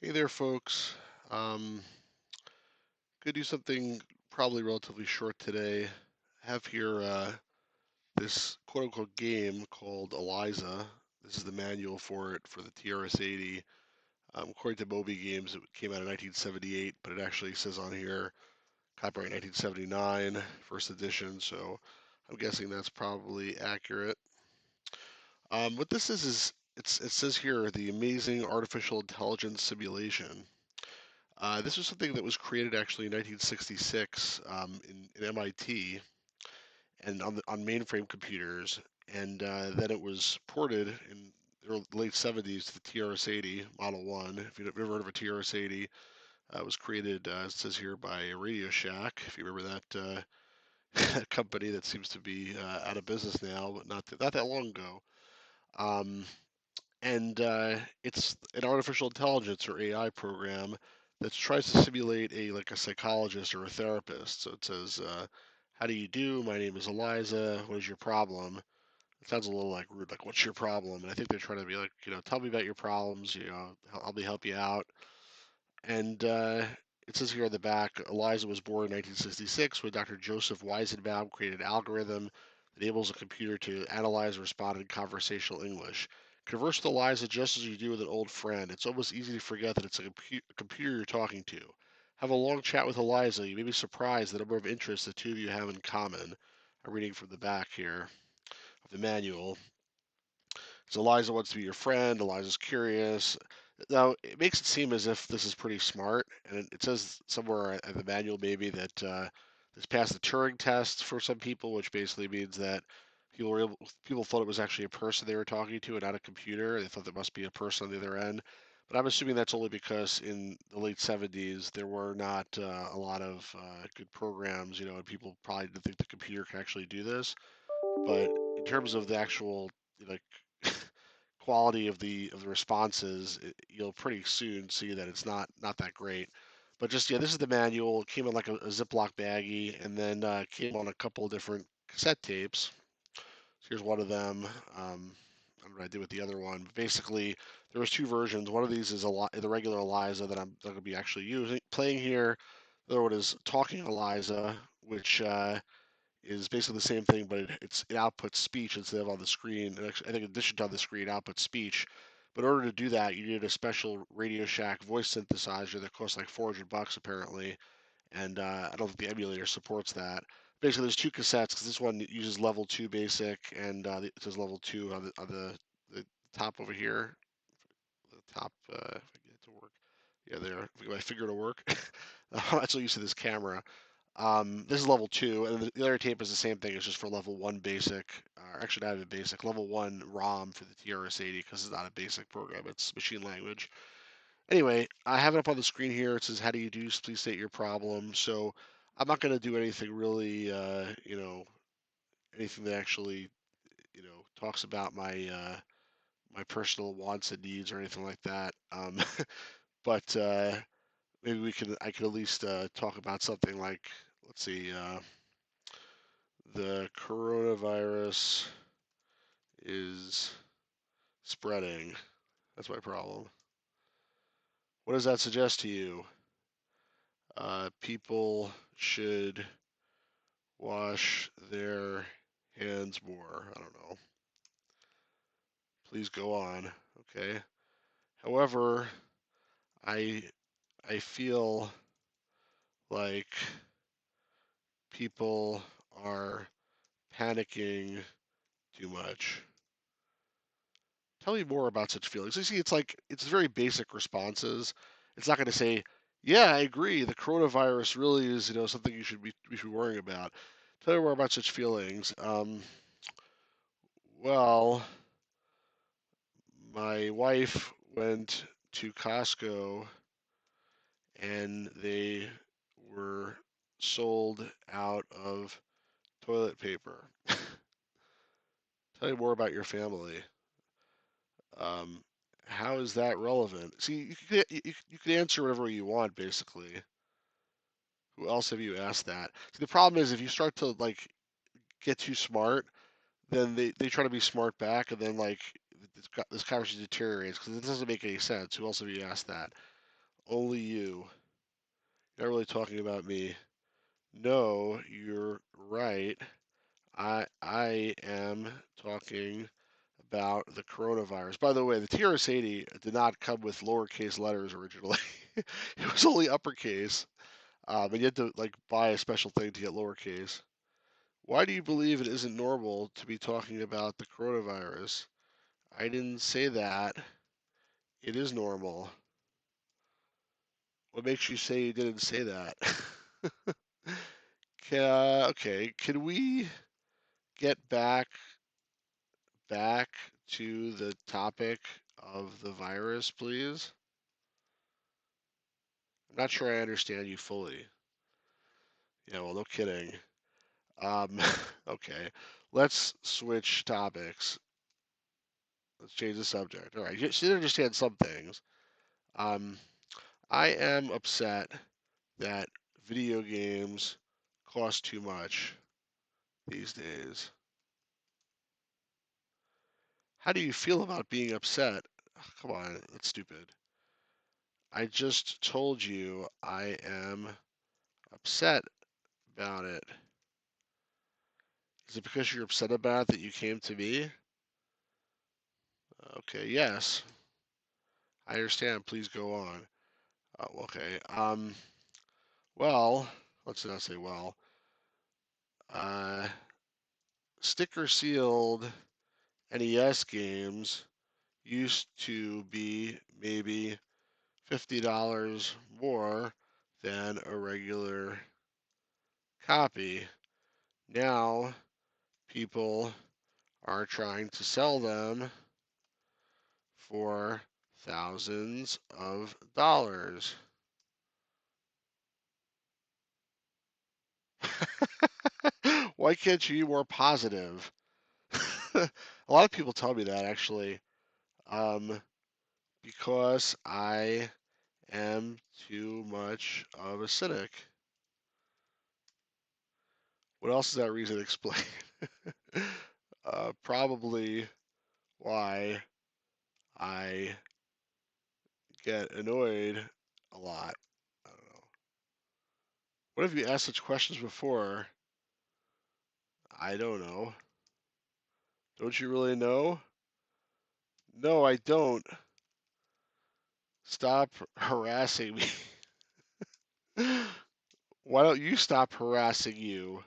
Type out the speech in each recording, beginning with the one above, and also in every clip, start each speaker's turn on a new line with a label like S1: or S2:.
S1: Hey there, folks. Um, Gonna do something probably relatively short today. I have here this quote-unquote game called ELIZA. This is the manual for it for the TRS-80. According to Moby Games, it came out in 1978, but it actually says on here copyright 1979, first edition. So I'm guessing that's probably accurate. What this is it says here the amazing artificial intelligence simulation. This was something that was created actually in 1966 in MIT and on mainframe computers, and then it was ported in the late 70s to the TRS-80 Model 1. If you've ever heard of a TRS-80, it was created, it says here, by Radio Shack. If you remember that company that seems to be out of business now, but not that long ago. Um, and It's an artificial intelligence or AI program that tries to simulate a psychologist or a therapist. So it says, "How do you do? My name is Eliza. What is your problem?" It sounds a little like rude, like "What's your problem?" And I think they're trying to be like, tell me about your problems. I'll be help you out. And It says here on the back, Eliza was born in 1966 when Dr. Joseph Weizenbaum created an algorithm that enables a computer to analyze and respond in conversational English. Converse with Eliza just as you do with an old friend. It's almost easy to forget that it's a computer you're talking to. Have a long chat with Eliza. You may be surprised the number of interests the two of you have in common. I'm reading from the back here of the manual. So Eliza wants to be your friend. Eliza's curious. Now, it makes it seem as if this is pretty smart, and it says somewhere in the manual maybe that this passed the Turing test for some people, which basically means that people thought it was actually a person they were talking to and not a computer. They thought there must be a person on the other end. But I'm assuming that's only because in the late 70s there were not a lot of good programs, and people probably didn't think the computer could actually do this. But in terms of the actual like quality of the responses, you'll pretty soon see that it's not that great. But just yeah, this is the manual. It came in like a Ziploc baggie, and then came on a couple of different cassette tapes. So here's one of them. I don't know what I did with the other one. But basically, there was two versions. One of these is the regular ELIZA that I'm going to be actually playing here. The other one is Talking ELIZA, which is basically the same thing, but it outputs speech instead of on the screen. And actually, I think in addition to on the screen, it outputs speech. But in order to do that, you need a special Radio Shack voice synthesizer that costs like $400 apparently, and I don't think the emulator supports that. Basically, there's two cassettes because this one uses level 2 basic, and it says level 2 the top over here. The top, if I get it to work. Yeah, there. If I get my finger to work. I'm so used to this camera. This is level 2, and the other tape is the same thing. It's just for level 1 basic, or actually not even basic, level 1 ROM for the TRS-80 because it's not a basic program. It's machine language. Anyway, I have it up on the screen here. It says, "How do you do? Please state your problem." So I'm not going to do anything really, anything that actually, talks about my personal wants and needs or anything like that. But maybe I could at least talk about something like, let's see. The coronavirus is spreading. That's my problem. What does that suggest to you? People should wash their hands more. I don't know. Please go on. Okay. However, I I feel like people are panicking too much. Tell me more about such feelings. You see, it's very basic responses. It's not going to say, "Yeah, I agree. The coronavirus really is, something we should be worrying about." Tell me more about such feelings. Well, my wife went to Costco and they were sold out of toilet paper. Tell me more about your family. Um, how is that relevant? See, you could answer whatever you want, basically. Who else have you asked that? See, the problem is if you start to like get too smart, then they try to be smart back, and then like this conversation deteriorates because it doesn't make any sense. Who else have you asked that? Only you. You're not really talking about me. No, you're right. I am talking about the coronavirus. By the way, the TRS-80 did not come with lowercase letters originally. It was only uppercase, and you had to like buy a special thing to get lowercase. Why do you believe it isn't normal to be talking about the coronavirus? I didn't say that. It is normal. What makes you say you didn't say that? Okay, can we get back to the topic of the virus, please? I'm not sure I understand you fully. Yeah, well, no kidding. Um, okay, let's switch topics. Let's change the subject. All right, you should understand some things. Um, I am upset that video games cost too much these days. How do you feel about being upset? Come on, that's stupid. I just told you I am upset about it. Is it because you're upset about it that you came to me? Okay, yes. I understand. Please go on. Okay. Well, let's not say well. Uh, sticker sealed NES games used to be maybe $50 more than a regular copy. Now people are trying to sell them for thousands of dollars. Why can't you be more positive? A lot of people tell me that actually, um, because I am too much of a cynic. What else does that reason explain? Probably why I get annoyed a lot. I don't know. What have you asked such questions before? I don't know. Don't you really know? No, I don't. Stop harassing me. Why don't you stop harassing you?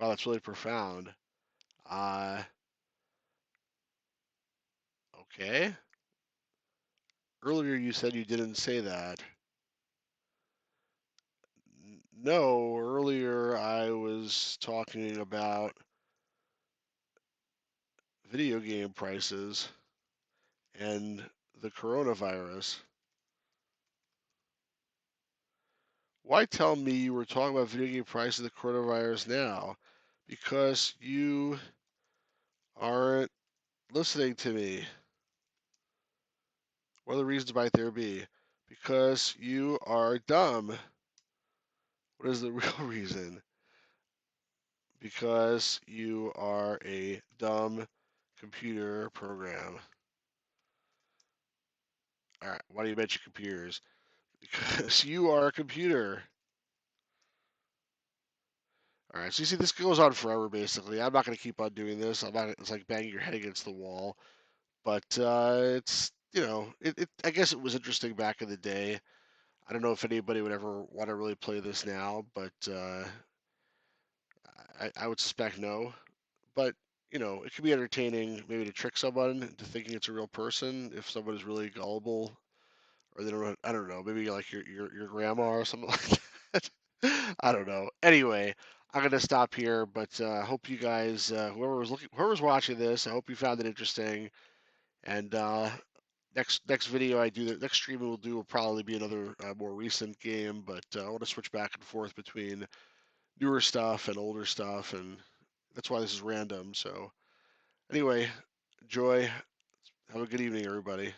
S1: Wow, that's really profound. Uh, okay. Earlier you said you didn't say that. No, earlier I was talking about video game prices and the coronavirus. Why tell me you were talking about video game prices and the coronavirus now? Because you aren't listening to me. What other reasons might there be? Because you are dumb. What is the real reason? Because you are a dumb computer program. All right, why do you mention computers? Because you are a computer. All right, so you see, this goes on forever. Basically, I'm not going to keep on doing this. I'm not. It's like banging your head against the wall. But it's I guess it was interesting back in the day. I don't know if anybody would ever want to really play this now, but I would suspect no. But it can be entertaining maybe to trick someone into thinking it's a real person if someone is really gullible or they don't know, I don't know, maybe like your grandma or something like that. I don't know. Anyway, I'm gonna stop here, but I hope you guys, whoever's watching this, I hope you found it interesting. And next video I do, the next stream we'll do will probably be another more recent game, but I want to switch back and forth between newer stuff and older stuff, and that's why this is random. So anyway, enjoy. Have a good evening, everybody.